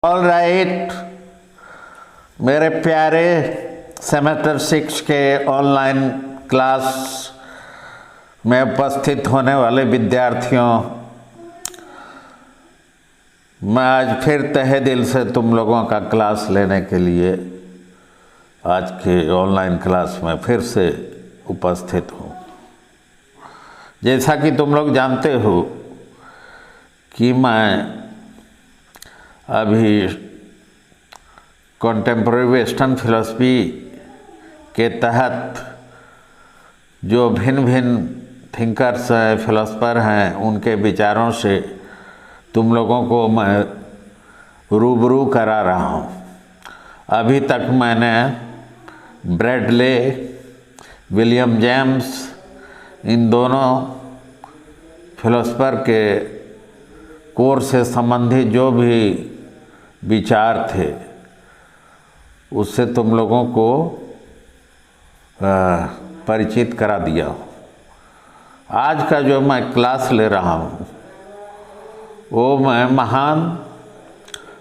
All right, मेरे प्यारे semester 6 के ऑनलाइन क्लास में उपस्थित होने वाले विद्यार्थियों, मैं आज फिर तहे दिल से तुम लोगों का क्लास लेने के लिए आज के ऑनलाइन क्लास में फिर से उपस्थित हूँ। जैसा कि तुम लोग जानते हो कि मैं अभी कॉन्टेम्प्रेरी वेस्टर्न फिलॉसफी के तहत जो भिन्न भिन्न थिंकर्स हैं, फिलोसफर हैं, उनके विचारों से तुम लोगों को मैं रूबरू करा रहा हूँ। अभी तक मैंने ब्रैडले, विलियम जेम्स, इन दोनों फिलोसफर के कोर्स से संबंधित जो भी विचार थे उससे तुम लोगों को परिचित करा दिया हूँ। आज का जो मैं क्लास ले रहा हूँ वो मैं महान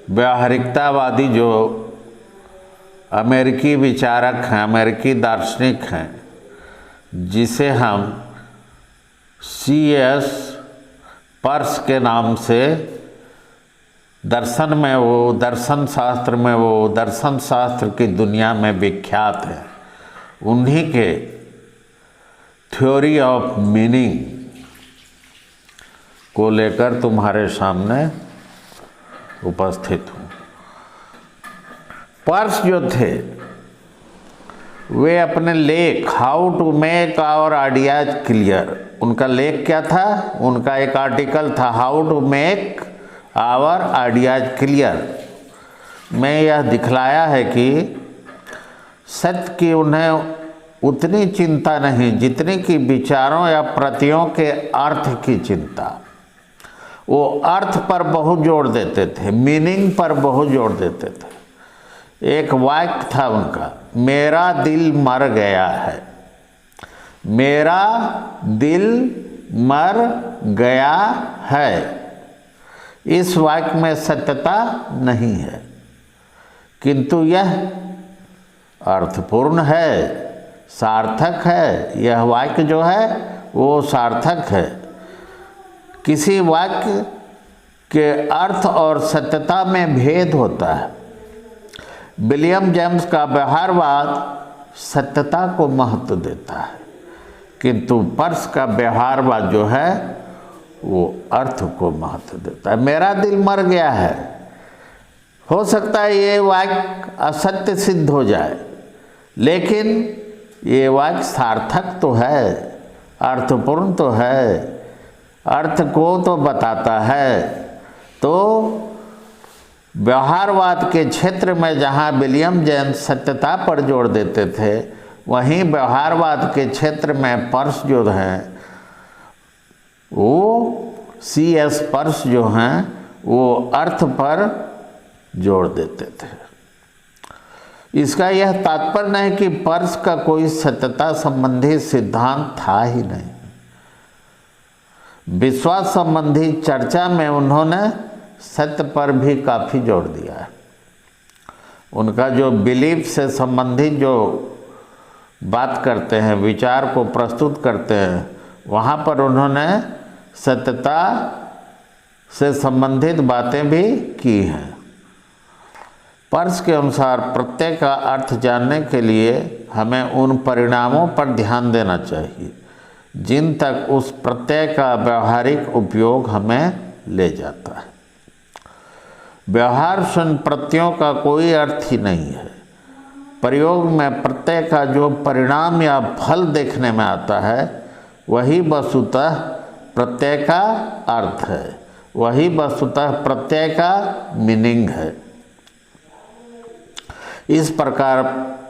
व्यावहारिकतावादी जो अमेरिकी विचारक हैं, अमेरिकी दार्शनिक हैं, जिसे हम C.S. पर्स के नाम से दर्शन में वो, दर्शन शास्त्र में वो, दर्शन शास्त्र की दुनिया में विख्यात है, उन्हीं के थ्योरी ऑफ मीनिंग को लेकर तुम्हारे सामने उपस्थित हूँ। पर्स जो थे वे अपने लेख how to make our ideas clear, उनका लेख क्या था? उनका एक आर्टिकल था how to make our ideas clear. मैं यह दिखलाया है कि सत्य की उन्हें उतनी चिंता नहीं जितनी कि विचारों या प्रतियों के अर्थ की चिंता। वो अर्थ पर बहुत जोर देते थे, मीनिंग पर बहुत जोर देते थे। एक वाक्य था उनका, मेरा दिल मर गया है, मेरा दिल मर गया है। इस वाक्य में सत्यता नहीं है, किंतु यह अर्थपूर्ण है, सार्थक है। यह वाक्य जो है वो सार्थक है। किसी वाक्य के अर्थ और सत्यता में भेद होता है। विलियम जेम्स का व्यवहारवाद सत्यता को महत्व देता है, किंतु पर्स का व्यवहारवाद जो है वो अर्थ को महत्व देता है। मेरा दिल मर गया है, हो सकता है ये वाक्य असत्य सिद्ध हो जाए, लेकिन ये वाक्य सार्थक तो है, अर्थपूर्ण तो है, अर्थ को तो बताता है। तो व्यवहारवाद के क्षेत्र में जहाँ विलियम जेम्स सत्यता पर जोर देते थे, वहीं व्यवहारवाद के क्षेत्र में पर्स जो हैं वो C.S. पर्स जो हैं वो अर्थ पर जोर देते थे। इसका यह तात्पर्य नहीं कि पर्स का कोई सत्यता संबंधी सिद्धांत था ही नहीं। विश्वास संबंधी चर्चा में उन्होंने सत्य पर भी काफ़ी जोर दिया है। उनका जो बिलीफ से संबंधित जो बात करते हैं, विचार को प्रस्तुत करते हैं, वहाँ पर उन्होंने सत्यता से संबंधित बातें भी की हैं। पर्स के अनुसार प्रत्यय का अर्थ जानने के लिए हमें उन परिणामों पर ध्यान देना चाहिए जिन तक उस प्रत्यय का व्यावहारिक उपयोग हमें ले जाता है। व्यवहार शून्य प्रत्ययों का कोई अर्थ ही नहीं है। प्रयोग में प्रत्यय का जो परिणाम या फल देखने में आता है वही वस्तुतः प्रत्यय का अर्थ है, वही वस्तुतः प्रत्यय का मीनिंग है। इस प्रकार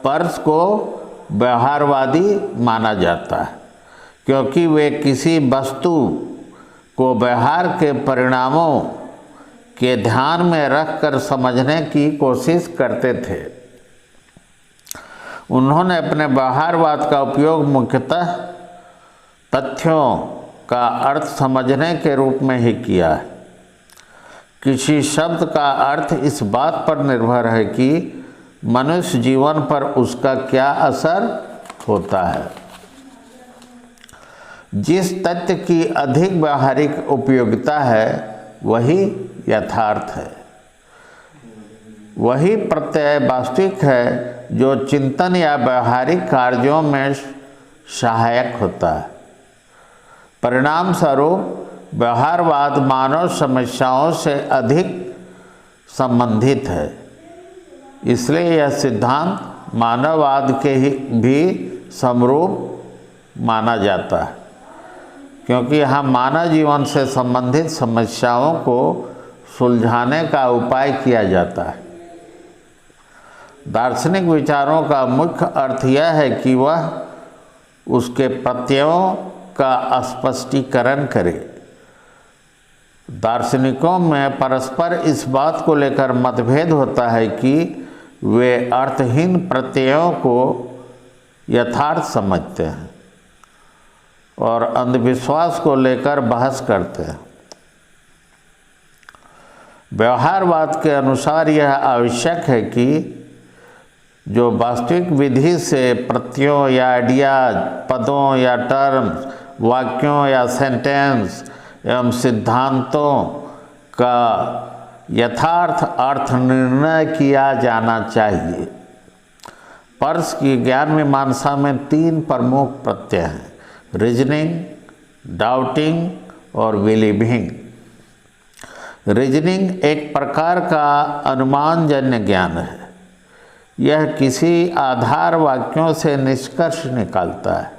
पर्स को व्यवहारवादी माना जाता है, क्योंकि वे किसी वस्तु को व्यवहार के परिणामों के ध्यान में रखकर समझने की कोशिश करते थे। उन्होंने अपने व्यवहारवाद का उपयोग मुख्यतः तथ्यों का अर्थ समझने के रूप में ही किया है। किसी शब्द का अर्थ इस बात पर निर्भर है कि मनुष्य जीवन पर उसका क्या असर होता है। जिस तथ्य की अधिक व्यावहारिक उपयोगिता है वही यथार्थ है। वही प्रत्यय वास्तविक है जो चिंतन या व्यावहारिक कार्यों में सहायक होता है। परिणाम स्वरूप व्यवहारवाद मानव समस्याओं से अधिक संबंधित है। इसलिए यह सिद्धांत मानववाद के भी समरूप माना जाता है, क्योंकि यहाँ मानव जीवन से संबंधित समस्याओं को सुलझाने का उपाय किया जाता है। दार्शनिक विचारों का मुख्य अर्थ यह है कि वह उसके प्रत्ययों का स्पष्टीकरण करे। दार्शनिकों में परस्पर इस बात को लेकर मतभेद होता है कि वे अर्थहीन प्रत्ययों को यथार्थ समझते हैं और अंधविश्वास को लेकर बहस करते हैं। व्यवहारवाद के अनुसार यह आवश्यक है कि जो वास्तविक विधि से प्रत्ययों या आइडियाज, पदों या टर्म्स, वाक्यों या सेंटेंस एवं सिद्धांतों का यथार्थ अर्थ निर्णय किया जाना चाहिए। पर्स की ज्ञान मीमांसा में 3 प्रमुख प्रत्यय हैं: रीजनिंग, डाउटिंग और बिलीविंग। रीजनिंग एक प्रकार का अनुमानजन्य ज्ञान है। यह किसी आधार वाक्यों से निष्कर्ष निकालता है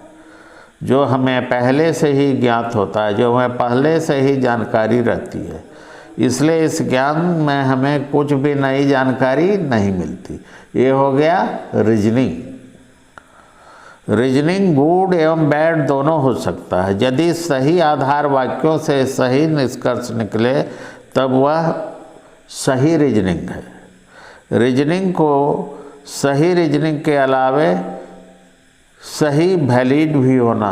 जो हमें पहले से ही ज्ञात होता है, जो हमें पहले से ही जानकारी रहती है। इसलिए इस ज्ञान में हमें कुछ भी नई जानकारी नहीं मिलती। ये हो गया रीजनिंग। रीजनिंग गुड एवं बैड दोनों हो सकता है। यदि सही आधार वाक्यों से सही निष्कर्ष निकले तब वह सही रीजनिंग है। रीजनिंग को सही रीजनिंग के अलावे सही वैलिड भी होना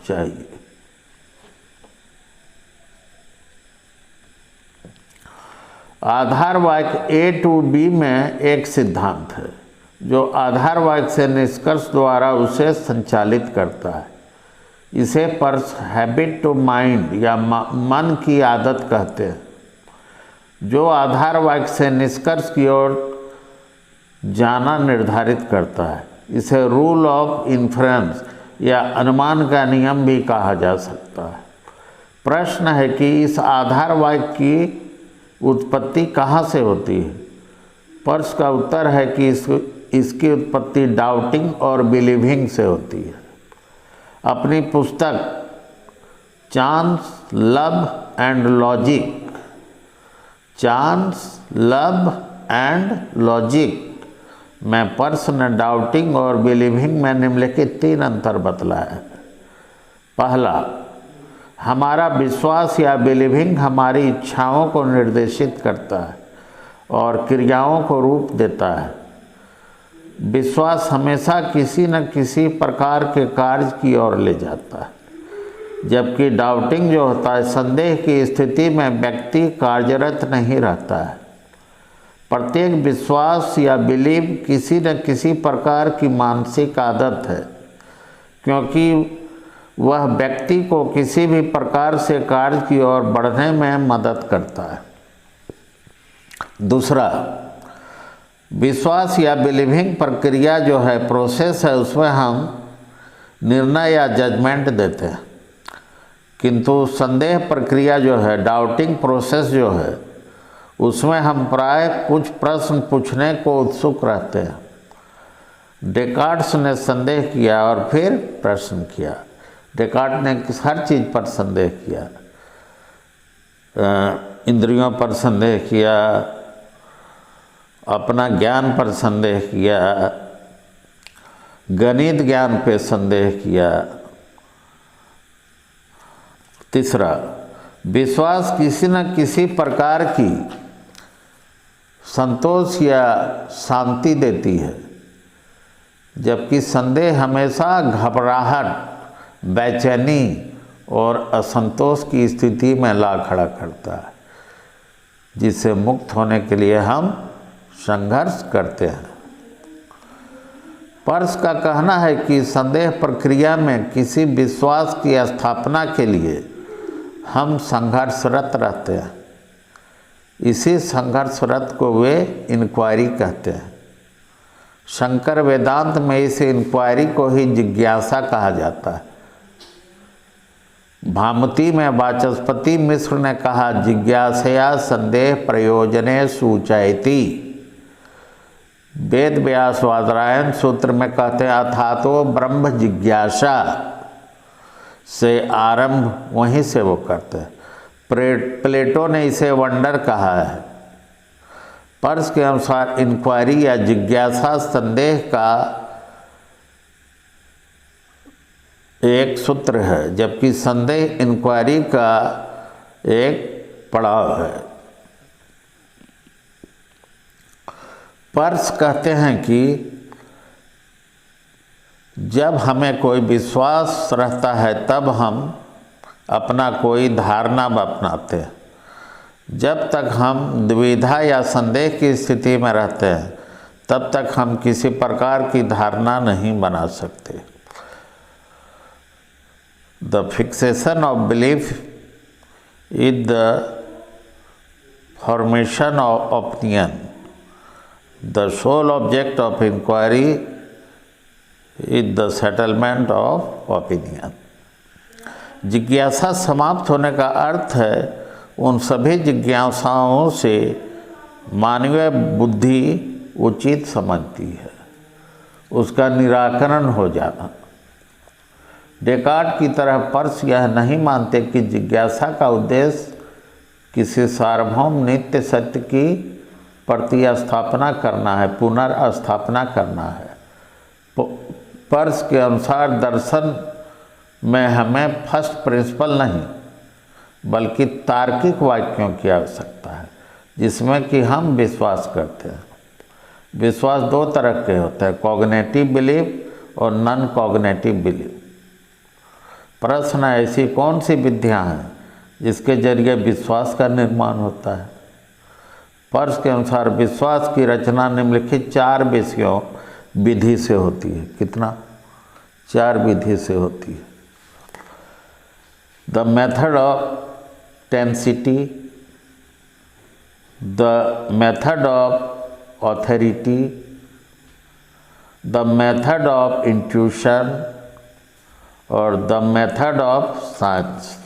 चाहिए। आधार वाक्य A to B में एक सिद्धांत है जो आधार वाक्य से निष्कर्ष द्वारा उसे संचालित करता है। इसे पर्स हैबिट टू माइंड या मन की आदत कहते हैं, जो आधार वाक्य से निष्कर्ष की ओर जाना निर्धारित करता है। इसे रूल ऑफ इन्फ्रेंस या अनुमान का नियम भी कहा जा सकता है। प्रश्न है कि इस आधार वाक्य की उत्पत्ति कहाँ से होती है। पर्स का उत्तर है कि इसकी उत्पत्ति डाउटिंग और बिलीविंग से होती है। अपनी पुस्तक चांस, लव एंड लॉजिक में पर्स ने डाउटिंग और बिलीविंग में निम्नलिखित 3 अंतर बतलाया है। पहला, हमारा विश्वास या बिलीविंग हमारी इच्छाओं को निर्देशित करता है और क्रियाओं को रूप देता है। विश्वास हमेशा किसी न किसी प्रकार के कार्य की ओर ले जाता है, जबकि डाउटिंग जो होता है, संदेह की स्थिति में व्यक्ति कार्यरत नहीं रहता है। प्रत्येक विश्वास या बिलीव किसी न किसी प्रकार की मानसिक आदत है, क्योंकि वह व्यक्ति को किसी भी प्रकार से कार्य की ओर बढ़ने में मदद करता है। दूसरा, विश्वास या बिलीविंग प्रक्रिया जो है, प्रोसेस है, उसमें हम निर्णय या जजमेंट देते हैं, किंतु संदेह प्रक्रिया जो है, डाउटिंग प्रोसेस जो है, उसमें हम प्राय कुछ प्रश्न पूछने को उत्सुक रहते हैं। डेकार्ट्स ने संदेह किया और फिर प्रश्न किया। डेकार्ट ने हर चीज़ पर संदेह किया, इंद्रियों पर संदेह किया, अपना ज्ञान पर संदेह किया, गणित ज्ञान पे संदेह किया। तीसरा, विश्वास किसी न किसी प्रकार की संतोष या शांति देती है, जबकि संदेह हमेशा घबराहट, बेचैनी और असंतोष की स्थिति में ला खड़ा करता है। जिससे मुक्त होने के लिए हम संघर्ष करते हैं। पर्स का कहना है कि संदेह प्रक्रिया में किसी विश्वास की स्थापना के लिए हम संघर्षरत रहते हैं। इसी संघर्षरत को वे इंक्वायरी कहते हैं। शंकर वेदांत में इस इंक्वायरी को ही जिज्ञासा कहा जाता है। भामती में वाचस्पति मिश्र ने कहा, जिज्ञासया संदेह प्रयोजने सूचयति। वेद व्यास वादरायण सूत्र में कहते हैं, अथातो ब्रह्म जिज्ञासा से आरंभ वहीं से वो करते हैं। प्लेटो ने इसे वंडर कहा है। पर्स के अनुसार इंक्वायरी या जिज्ञासा संदेह का एक सूत्र है, जबकि संदेह इंक्वायरी का एक पड़ाव है। पर्स कहते हैं कि जब हमें कोई विश्वास रहता है तब हम अपना कोई धारणा अपनाते हैं। जब तक हम द्विधा या संदेह की स्थिति में रहते हैं तब तक हम किसी प्रकार की धारणा नहीं बना सकते। The fixation of belief is the formation of opinion. The sole object of inquiry is the settlement of opinion. जिज्ञासा समाप्त होने का अर्थ है उन सभी जिज्ञासाओं से मानवीय बुद्धि उचित समझती है, उसका निराकरण हो जाना। डेकार्ट की तरह पर्स यह नहीं मानते कि जिज्ञासा का उद्देश्य किसी सार्वभौम नित्य सत्य की प्रतिस्थापना करना है, पुनर्स्थापना करना है। पर्स के अनुसार दर्शन में हमें फर्स्ट प्रिंसिपल नहीं बल्कि तार्किक वाक्यों की आवश्यकता है जिसमें कि हम विश्वास करते हैं। विश्वास दो तरह के होते हैं, कॉग्निटिव बिलीफ और नॉन कॉग्निटिव बिलीफ। प्रश्न है, ऐसी कौन सी विधियां हैं जिसके जरिए विश्वास का निर्माण होता है? पर्स के अनुसार विश्वास की रचना निम्नलिखित 4 विषयों विधि से होती है। कितना? 4 विधि से होती है। The method of tenacity, the method of authority, the method of intuition और द मेथड ऑफ साइंस।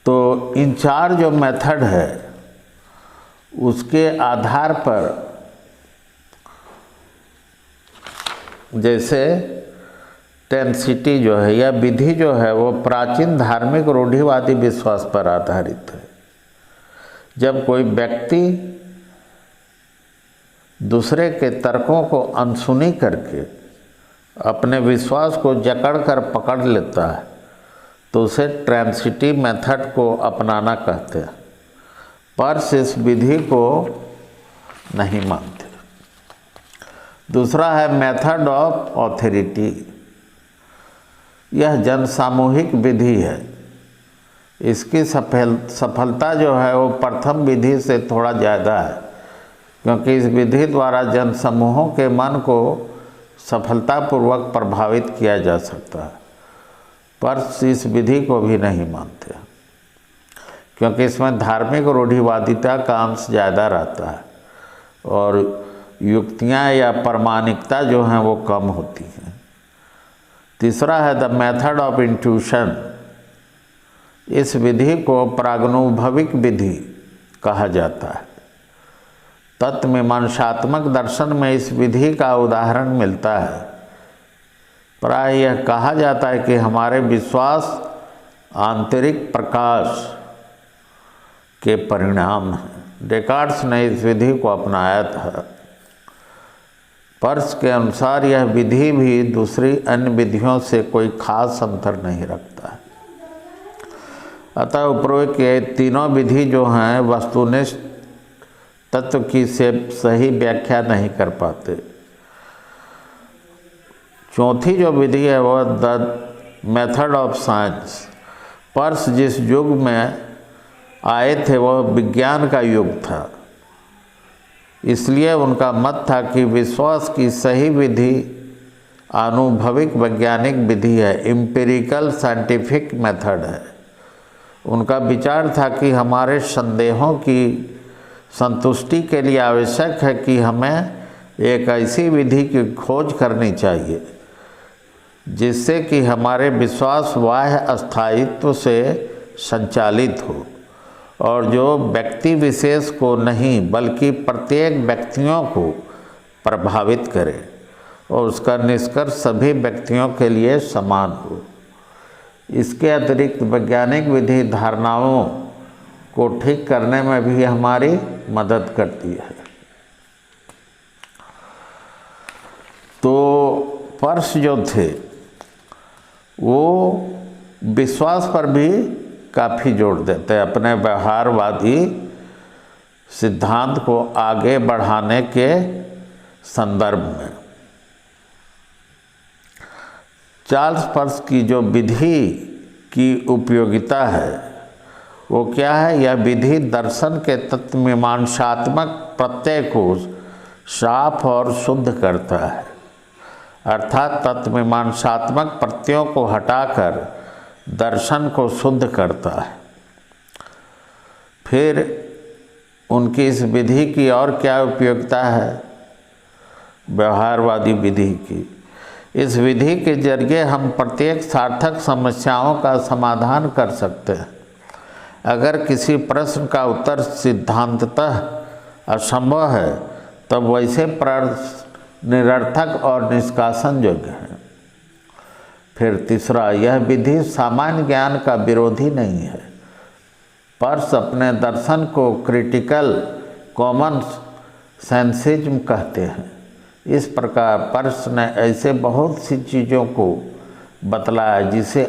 तो इन 4 जो मेथड है उसके आधार पर, जैसे टेंसिटी जो है या विधि जो है वो प्राचीन धार्मिक रूढ़िवादी विश्वास पर आधारित है। जब कोई व्यक्ति दूसरे के तर्कों को अनसुनी करके अपने विश्वास को जकड़ कर पकड़ लेता है तो उसे ट्रांसिटिव मेथड को अपनाना कहते हैं। पर्स इस विधि को नहीं मानते। दूसरा है मेथड ऑफ ऑथोरिटी। यह जनसामूहिक विधि है। इसकी सफलता जो है वो प्रथम विधि से थोड़ा ज़्यादा है, क्योंकि इस विधि द्वारा जनसमूहों के मन को सफलतापूर्वक प्रभावित किया जा सकता है। पर्स इस विधि को भी नहीं मानते, क्योंकि इसमें धार्मिक रूढ़िवादिता का अंश ज़्यादा रहता है और युक्तियाँ या प्रामाणिकता जो हैं वो कम होती हैं। तीसरा है द मेथड ऑफ इंट्यूशन। इस विधि को प्रागनुभविक विधि कहा जाता है। तत्वमीमांसात्मक दर्शन में इस विधि का उदाहरण मिलता है। प्राय यह कहा जाता है कि हमारे विश्वास आंतरिक प्रकाश के परिणाम हैं। डेकार्ट्स ने इस विधि को अपनाया था। पर्स के अनुसार यह विधि भी दूसरी अन्य विधियों से कोई खास अंतर नहीं रखता है। अतः उपरोक्त के तीनों विधि जो हैं वस्तुनिष्ठ तत्व की से सही व्याख्या नहीं कर पाते। चौथी जो विधि है वह the method of science. Purse जिस युग में आए थे वह विज्ञान का युग था, इसलिए उनका मत था कि विश्वास की सही विधि आनुभविक वैज्ञानिक विधि है, एम्पिरिकल साइंटिफिक मेथड है। उनका विचार था कि हमारे संदेहों की संतुष्टि के लिए आवश्यक है कि हमें एक ऐसी विधि की खोज करनी चाहिए जिससे कि हमारे विश्वास बाह्य अस्थायित्व से संचालित हो और जो व्यक्ति विशेष को नहीं बल्कि प्रत्येक व्यक्तियों को प्रभावित करे और उसका निष्कर्ष सभी व्यक्तियों के लिए समान हो। इसके अतिरिक्त वैज्ञानिक विधि धारणाओं को ठीक करने में भी हमारी मदद करती है। तो पर्स जो थे वो विश्वास पर भी काफ़ी जोर देते हैं अपने व्यवहारवादी सिद्धांत को आगे बढ़ाने के संदर्भ में। चार्ल्स पर्स की जो विधि की उपयोगिता है वो क्या है? यह विधि दर्शन के तत्वमीमांसात्मक प्रत्यय को साफ और शुद्ध करता है, अर्थात तत्वमीमांसात्मक प्रत्ययों को हटाकर दर्शन को शुद्ध करता है। फिर उनकी इस विधि की और क्या उपयोगिता है? व्यवहारवादी विधि की इस विधि के जरिए हम प्रत्येक सार्थक समस्याओं का समाधान कर सकते हैं। अगर किसी प्रश्न का उत्तर सिद्धांततः असंभव है तब वैसे प्रश्न निरर्थक और निष्कासन योग्य है। फिर तीसरा, यह विधि सामान्य ज्ञान का विरोधी नहीं है। पर्स अपने दर्शन को क्रिटिकल कॉमन सेंसिज्म कहते हैं। इस प्रकार पर्स ने ऐसे बहुत सी चीज़ों को बतलाया जिसे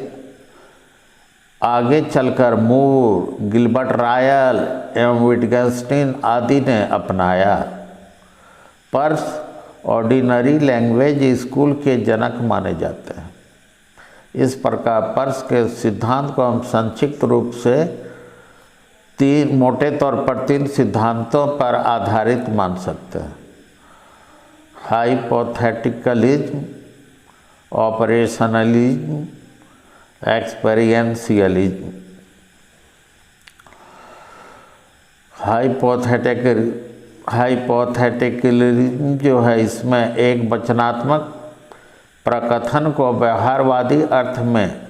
आगे चलकर मूर, गिलबर्ट रायल एवं विटगेन्स्टाइन आदि ने अपनाया। पर्स ऑर्डिनरी लैंग्वेज स्कूल के जनक माने जाते हैं। इस प्रकार पर्स के सिद्धांत को हम संक्षिप्त रूप से मोटे तौर पर 3 सिद्धांतों पर आधारित मान सकते हैं: हाइपोथेटिकलिज्म, ऑपरेशनलिज्म, एक्सपेरियंशियलिज्म। हाइपोथेटिकलिज्म जो है, इसमें एक वचनात्मक प्रकथन को व्यवहारवादी अर्थ में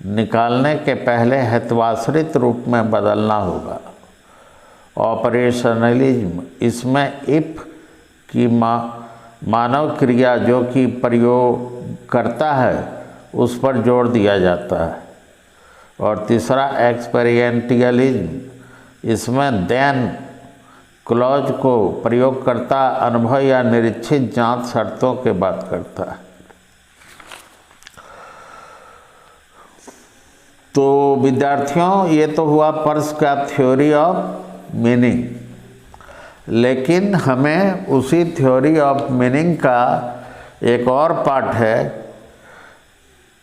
निकालने के पहले हेतुआश्रित रूप में बदलना होगा। ऑपरेशनलिज्म, इसमें इफ की मानव क्रिया जो कि प्रयोग करता है उस पर जोर दिया जाता है। और तीसरा एक्सपेरियंटियलिज्म, इसमें देन क्लॉज को प्रयोगकर्ता अनुभव या निरीक्षित जांच शर्तों के बात करता है। तो विद्यार्थियों, ये तो हुआ पर्स का थ्योरी ऑफ मीनिंग, लेकिन हमें उसी थ्योरी ऑफ मीनिंग का एक और पार्ट है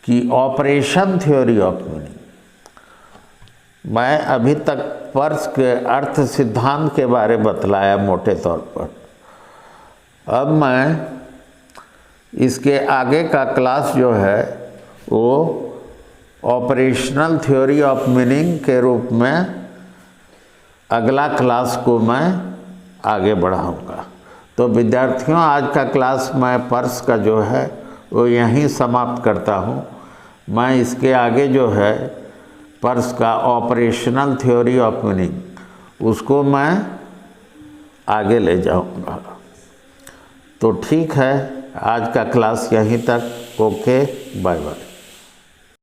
कि ऑपरेशन थ्योरी ऑफ मीनिंग। मैं अभी तक पर्स के अर्थ सिद्धांत के बारे में बतलाया मोटे तौर पर। अब मैं इसके आगे का क्लास जो है वो ऑपरेशनल थ्योरी ऑफ मीनिंग के रूप में अगला क्लास को मैं आगे बढ़ाऊंगा। तो विद्यार्थियों, आज का क्लास मैं पर्स का जो है वो यहीं समाप्त करता हूँ। मैं इसके आगे जो है पर्स का ऑपरेशनल थ्योरी ऑफ मीनिंग उसको मैं आगे ले जाऊँगा। तो ठीक है, आज का क्लास यहीं तक। Okay, bye bye.